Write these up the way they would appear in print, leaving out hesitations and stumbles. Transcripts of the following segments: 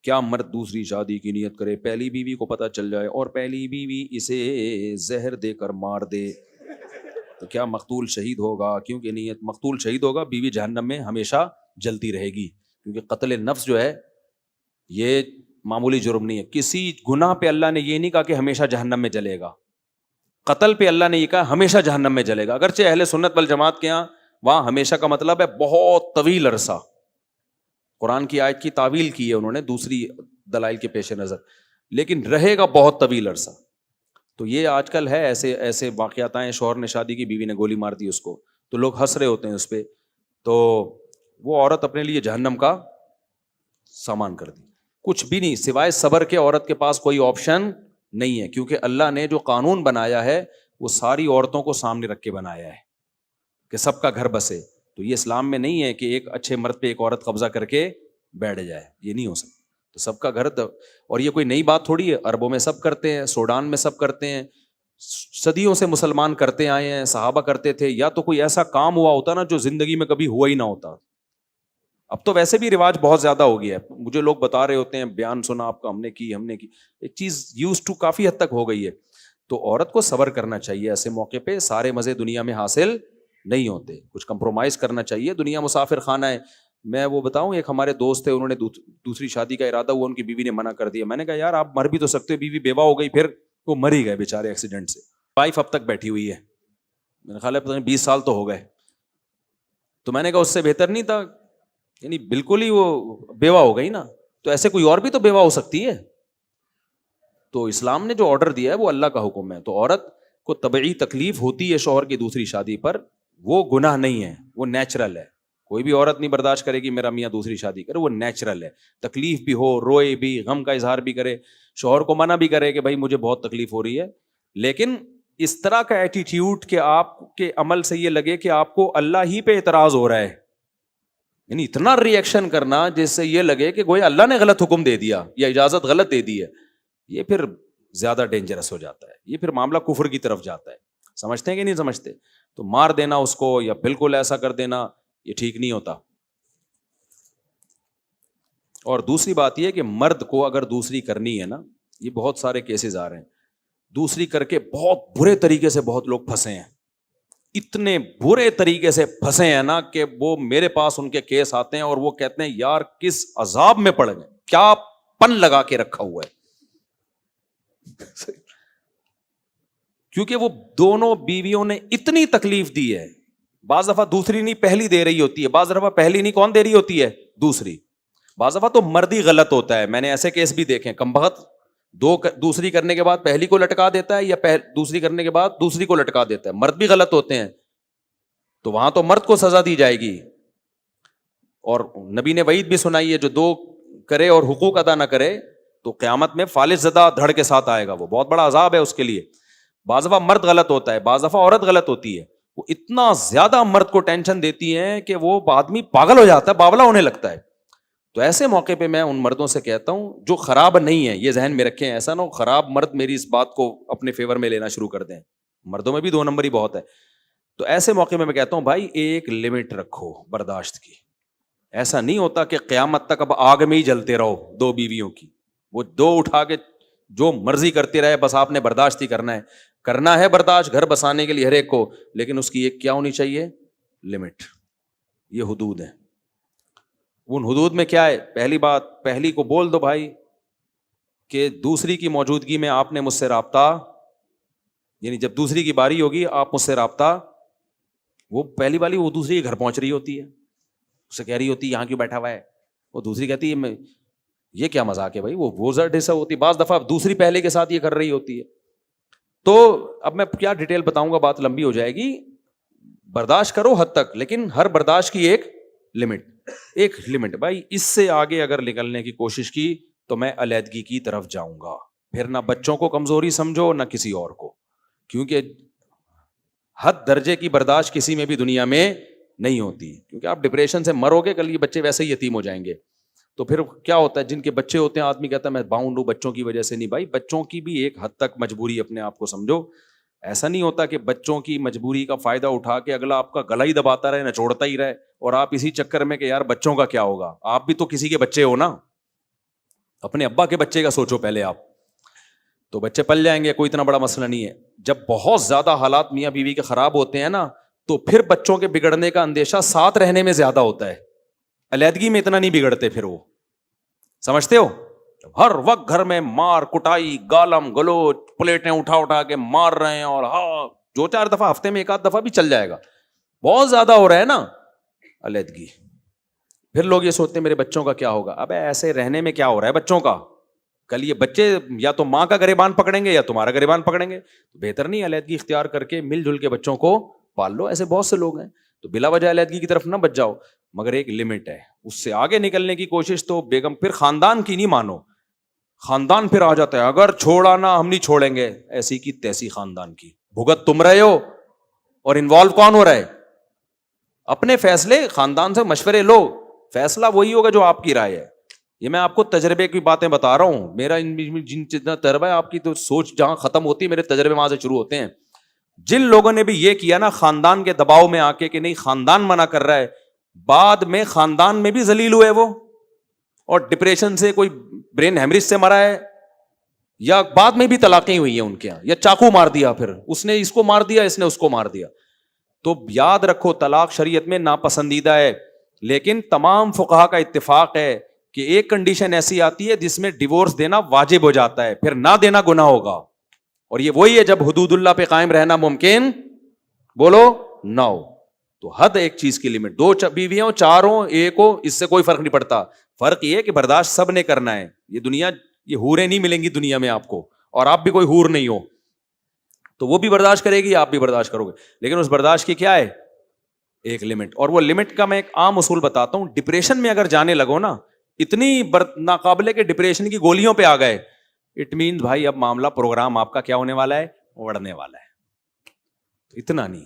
کیا مرد دوسری شادی کی نیت کرے، پہلی بیوی کو پتہ چل جائے اور پہلی بیوی اسے زہر دے کر مار دے تو کیا مقتول شہید ہوگا؟ کیونکہ نیت مقتول شہید ہوگا، بیوی جہنم میں ہمیشہ جلتی رہے گی، کیونکہ قتل نفس جو ہے یہ معمولی جرم نہیں ہے. کسی گناہ پہ اللہ نے یہ نہیں کہا کہ ہمیشہ جہنم میں جلے گا، قتل پہ اللہ نے یہ کہا ہمیشہ جہنم میں جلے گا. اگرچہ اہل سنت والجماعت کے یہاں وہاں ہمیشہ کا مطلب ہے بہت طویل عرصہ. قرآن کی آیت کی تعویل کی ہے انہوں نے دوسری دلائل کے پیش نظر، لیکن رہے گا بہت طویل عرصہ. تو یہ آج کل ہے ایسے ایسے واقعات ہیں، شوہر نے شادی کی، بیوی نے گولی مار دی اس کو، تو لوگ ہنس رہے ہوتے ہیں اس پہ، تو وہ عورت اپنے لیے جہنم کا سامان کر دی. کچھ بھی نہیں سوائے صبر کے، عورت کے پاس کوئی آپشن نہیں ہے، کیونکہ اللہ نے جو قانون بنایا ہے وہ ساری عورتوں کو سامنے رکھ کے بنایا ہے کہ سب کا گھر بسے. تو یہ اسلام میں نہیں ہے کہ ایک اچھے مرد پہ ایک عورت قبضہ کر کے بیٹھ جائے، یہ نہیں ہو سکتا. تو سب کا گھر اور یہ کوئی نئی بات تھوڑی ہے، عربوں میں سب کرتے ہیں، سوڈان میں سب کرتے ہیں، صدیوں سے مسلمان کرتے آئے ہیں، صحابہ کرتے تھے. یا تو کوئی ایسا کام ہوا ہوتا نا جو زندگی میں کبھی ہوا ہی نہ ہوتا. اب تو ویسے بھی رواج بہت زیادہ ہو گیا ہے، مجھے لوگ بتا رہے ہوتے ہیں، بیان سنا آپ کا، ہم نے کی ایک چیز یوز ٹو کافی حد تک ہو گئی ہے. تو عورت کو صبر کرنا چاہیے ایسے موقع پہ. سارے مزے دنیا میں حاصل نہیں ہوتے، کچھ کمپرومائز کرنا چاہیے. دنیا مسافر خانہ ہے. میں وہ بتاؤں، ایک ہمارے دوست تھے، انہوں نے دوسری شادی کا ارادہ ہوا، ان کی بیوی نے منع کر دیا. میں نے کہا یار آپ مر بھی تو سکتے ہو، بیوی بیوہ ہو گئی، پھر وہ مر ہی گئے بیچارے ایکسیڈنٹ سے. وائف اب تک بیٹھی ہوئی ہے، میں نے خیال ہے 20 سال تو ہو گئے. تو میں نے کہا اس سے بہتر نہیں تھا، یعنی بالکل ہی وہ بیوہ ہو گئی نا، تو ایسے کوئی اور بھی تو بیوہ ہو سکتی ہے. تو اسلام نے جو آرڈر دیا ہے وہ اللہ کا حکم ہے. تو عورت کو طبعی تکلیف ہوتی ہے شوہر کی دوسری شادی پر، وہ گناہ نہیں ہے، وہ نیچرل ہے. کوئی بھی عورت نہیں برداشت کرے گی میرا میاں دوسری شادی کرے، وہ نیچرل ہے. تکلیف بھی ہو، روئے بھی، غم کا اظہار بھی کرے، شوہر کو منع بھی کرے کہ بھائی مجھے بہت تکلیف ہو رہی ہے، لیکن اس طرح کا ایٹیٹیوڈ کہ آپ کے عمل سے یہ لگے کہ آپ کو اللہ ہی پہ اعتراض ہو رہا ہے، یعنی اتنا ری ایکشن کرنا جس سے یہ لگے کہ گویا اللہ نے غلط حکم دے دیا یا اجازت غلط دے دی ہے، یہ پھر زیادہ ڈینجرس ہو جاتا ہے. یہ پھر معاملہ کفر کی طرف جاتا ہے. سمجھتے ہیں کہ نہیں سمجھتے؟ تو مار دینا اس کو یا بالکل ایسا کر دینا یہ ٹھیک نہیں ہوتا. اور دوسری بات یہ کہ مرد کو اگر دوسری کرنی ہے نا، یہ بہت سارے کیسز آ رہے ہیں، دوسری کر کے بہت برے طریقے سے بہت لوگ پھنسے ہیں، اتنے برے طریقے سے پھنسے ہیں نا کہ وہ میرے پاس ان کے کیس آتے ہیں اور وہ کہتے ہیں یار کس عذاب میں پڑ گئے، کیا پن لگا کے رکھا ہوا ہے. کیونکہ وہ دونوں بیویوں نے اتنی تکلیف دی ہے. بعض دفعہ دوسری نہیں پہلی دے رہی ہوتی ہے، بعض دفعہ پہلی نہیں کون دے رہی ہوتی ہے؟ دوسری. بعض دفعہ تو مرد ہی غلط ہوتا ہے. میں نے ایسے کیس بھی دیکھے، کمبخت دوسری کرنے کے بعد پہلی کو لٹکا دیتا ہے، یا دوسری کرنے کے بعد دوسری کو لٹکا دیتا ہے. مرد بھی غلط ہوتے ہیں، تو وہاں تو مرد کو سزا دی جائے گی. اور نبی نے وعید بھی سنائی ہے، جو دو کرے اور حقوق ادا نہ کرے تو قیامت میں فالج زدہ دھڑ کے ساتھ آئے گا، وہ بہت بڑا عذاب ہے اس کے لیے. بعض دفعہ مرد غلط ہوتا ہے، بعض دفعہ عورت غلط ہوتی ہے. وہ اتنا زیادہ مرد کو ٹینشن دیتی ہے کہ وہ آدمی پاگل ہو جاتا ہے، باولا ہونے لگتا ہے. تو ایسے موقع پہ میں ان مردوں سے کہتا ہوں جو خراب نہیں ہے، یہ ذہن میں رکھیں، ایسا نہ ہو خراب مرد میری اس بات کو اپنے فیور میں لینا شروع کر دیں. مردوں میں بھی 2 نمبری بہت ہے. تو ایسے موقع میں کہتا ہوں بھائی ایک لمٹ رکھو برداشت کی. ایسا نہیں ہوتا کہ قیامت تک اب آگ میں ہی جلتے رہو 2 بیویوں کی، وہ 2 اٹھا کے جو مرضی کرتے رہے، بس آپ نے برداشت ہی کرنا ہے برداشت گھر بسانے کے لیے ہر ایک کو، لیکن اس کی ایک کیا ہونی چاہیے؟ لمٹ. یہ حدود ہیں. ان حدود میں کیا ہے؟ پہلی بات، پہلی کو بول دو بھائی کہ دوسری کی موجودگی میں آپ نے مجھ سے رابطہ، یعنی جب دوسری کی باری ہوگی آپ مجھ سے رابطہ، وہ پہلی والی وہ دوسری کے گھر پہنچ رہی ہوتی ہے، اسے کہہ رہی ہوتی ہے یہاں کیوں بیٹھا ہوا ہے، وہ دوسری کہتی ہے یہ کیا مذاق ہے بھائی، وہ زرد حصہ ہوتی ہے. بعض دفعہ دوسری پہلے کے ساتھ یہ کر رہی ہوتی ہے. تو اب میں کیا ڈیٹیل بتاؤں گا، بات لمبی ہو جائے گی. برداشت کرو حد تک، لیکن ہر برداشت کی ایک لمٹ. بھائی اس سے آگے اگر نکلنے کی کوشش کی تو میں علیحدگی کی طرف جاؤں گا. پھر نہ بچوں کو کمزوری سمجھو نہ کسی اور کو، کیونکہ حد درجے کی برداشت کسی میں بھی دنیا میں نہیں ہوتی. کیونکہ آپ ڈپریشن سے مرو گے، کل یہ بچے ویسے ہی یتیم ہو جائیں گے. تو پھر کیا ہوتا ہے، جن کے بچے ہوتے ہیں آدمی کہتا ہے میں باؤنڈ ہوں بچوں کی وجہ سے. نہیں بھائی، بچوں کی بھی ایک حد تک مجبوری اپنے آپ کو سمجھو. ایسا نہیں ہوتا کہ بچوں کی مجبوری کا فائدہ اٹھا کے اگلا آپ کا گلا ہی دباتا رہے، نچوڑتا ہی رہے، اور آپ اسی چکر میں کہ یار بچوں کا کیا ہوگا. آپ بھی تو کسی کے بچے ہو نا. اپنے ابا کے بچے کا سوچو پہلے آپ, تو بچے پل جائیں گے, کوئی اتنا بڑا مسئلہ نہیں ہے. جب بہت زیادہ حالات میاں بیوی کے خراب ہوتے ہیں نا, تو پھر بچوں کے بگڑنے کا اندیشہ ساتھ رہنے میں زیادہ ہوتا ہے, علیحدگی میں اتنا نہیں بگڑتے. پھر وہ سمجھتے ہو, ہر وقت گھر میں مار کٹائی, گالم گلوچ, پلیٹیں اٹھا اٹھا کے مار رہے ہیں, اور ہاں 2-4 دفعہ ہفتے میں 1 آدھ دفعہ بھی چل جائے گا, بہت زیادہ ہو رہا ہے نا علیحدگی. پھر لوگ یہ سوچتے ہیں میرے بچوں کا کیا ہوگا. ابے ایسے رہنے میں کیا ہو رہا ہے بچوں کا, کل یہ بچے یا تو ماں کا گریبان پکڑیں گے یا تمہارا گریبان پکڑیں گے. تو بہتر نہیں علیحدگی اختیار کر کے مل جل کے بچوں کو پال لو. ایسے بہت سے لوگ ہیں, تو بلا وجہ علیحدگی کی طرف نہ بچ جاؤ, مگر ایک لمٹ ہے, اس سے آگے نکلنے کی کوشش تو بیگم پھر خاندان کی نہیں مانو. خاندان پھر آ جاتا ہے, اگر چھوڑا نا ہم نہیں چھوڑیں گے, ایسی کی تیسی خاندان کی بھگت تم رہے ہو, اور انوالو کون ہو رہا ہے؟ اپنے فیصلے خاندان سے مشورے لو, فیصلہ وہی ہوگا جو آپ کی رائے ہے. یہ میں آپ کو تجربے کی باتیں بتا رہا ہوں, میرا جن جتنا تجربہ ہے, آپ کی تو سوچ جہاں ختم ہوتی ہے میرے تجربے وہاں سے شروع ہوتے ہیں. جن لوگوں نے بھی یہ کیا نا خاندان کے دباؤ میں آ کے کہ نہیں خاندان منع کر رہا ہے, بعد میں خاندان میں بھی ذلیل ہوئے وہ, اور ڈپریشن سے کوئی برین ہیمریج سے مرا ہے, یا بعد میں بھی طلاقیں ہوئی ہیں ان کے یہاں, یا چاقو مار دیا, پھر اس نے اس کو مار دیا, اس نے اس کو مار دیا. تو یاد رکھو طلاق شریعت میں ناپسندیدہ ہے, لیکن تمام فقہا کا اتفاق ہے کہ ایک کنڈیشن ایسی آتی ہے جس میں ڈیورس دینا واجب ہو جاتا ہے, پھر نہ دینا گناہ ہوگا. اور یہ وہی ہے جب حدود اللہ پہ قائم رہنا ممکن بولو نہ ہو. تو حد ایک چیز کی لمٹ, 2 بیویاں ہو 4 ہو 1 ہو, اس سے کوئی فرق نہیں پڑتا. فرق یہ ہے کہ برداشت سب نے کرنا ہے. یہ دنیا, یہ حوریں نہیں ملیں گی دنیا میں آپ کو, اور آپ بھی کوئی حور نہیں ہو, تو وہ بھی برداشت کرے گی, آپ بھی برداشت کرو گے, لیکن اس برداشت کی کیا ہے ایک لمٹ. اور وہ لمٹ کا میں ایک عام اصول بتاتا ہوں. ڈپریشن میں اگر جانے لگو نا, اتنی ناقابل کے ڈپریشن کی گولیوں پہ آ گئے, اٹ مینز بھائی اب معاملہ پروگرام آپ کا کیا ہونے والا ہے, اڑنے والا ہے. اتنا نہیں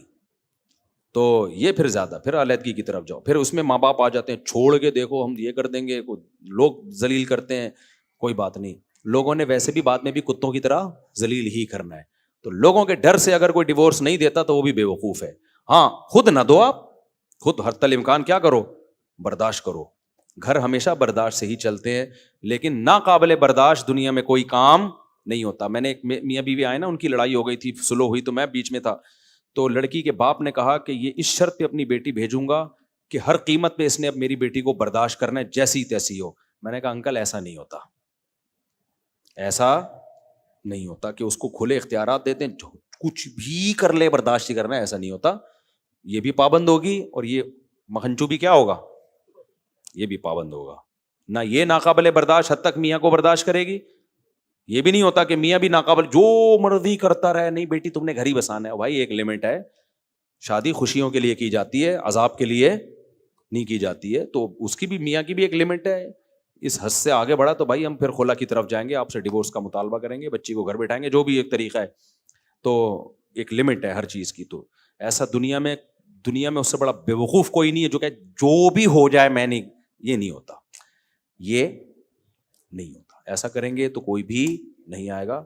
تو یہ پھر زیادہ, پھر علیحدگی کی طرف جاؤ. پھر اس میں ماں باپ آ جاتے ہیں, چھوڑ کے دیکھو ہم یہ کر دیں گے, لوگ ذلیل کرتے ہیں, کوئی بات نہیں, لوگوں نے ویسے بھی بعد میں بھی کتوں کی طرح ذلیل ہی کرنا ہے. تو لوگوں کے ڈر سے اگر کوئی ڈیورس نہیں دیتا تو وہ بھی بے وقوف ہے. ہاں خود نہ دو, آپ خود حتی الامکان کیا کرو, برداشت کرو. گھر ہمیشہ برداشت سے ہی چلتے ہیں, لیکن ناقابل برداشت دنیا میں کوئی کام نہیں ہوتا. میں نے ایک میاں بیوی آئے نا, ان کی لڑائی ہو گئی تھی, سلو ہوئی, تو میں بیچ میں تھا. تو لڑکی کے باپ نے کہا کہ یہ اس شرط پہ اپنی بیٹی بھیجوں گا کہ ہر قیمت پہ اس نے اب میری بیٹی کو برداشت کرنا ہے, جیسی تیسی ہو. میں نے کہا انکل ایسا نہیں ہوتا, ایسا نہیں ہوتا کہ اس کو کھلے اختیارات دیتے ہیں, کچھ بھی کر لے برداشت ہی کرنا ہے, ایسا نہیں ہوتا. یہ بھی پابند ہوگی, اور یہ مکھنچو بھی کیا ہوگا, یہ بھی پابند ہوگا. نہ یہ ناقابل برداشت حد تک میاں کو برداشت کرے گی, یہ بھی نہیں ہوتا کہ میاں بھی ناقابل جو مرضی کرتا رہے. نہیں بیٹی تم نے گھر ہی بسانا ہے. بھائی ایک لمٹ ہے, شادی خوشیوں کے لیے کی جاتی ہے, عذاب کے لیے نہیں کی جاتی ہے. تو اس کی بھی, میاں کی بھی ایک لمٹ ہے. اس حد سے آگے بڑھا تو بھائی ہم پھر خلا کی طرف جائیں گے, آپ سے ڈیورس کا مطالبہ کریں گے, بچی کو گھر بٹھائیں گے, جو بھی ایک طریقہ ہے. تو ایک لمٹ ہے ہر چیز کی. تو ایسا دنیا میں اس سے بڑا بے وقوف کوئی نہیں ہے جو کہ جو بھی ہو جائے میں نہیں, یہ نہیں ہوتا, یہ نہیں ہوتا. ایسا کریں گے تو کوئی بھی نہیں آئے گا.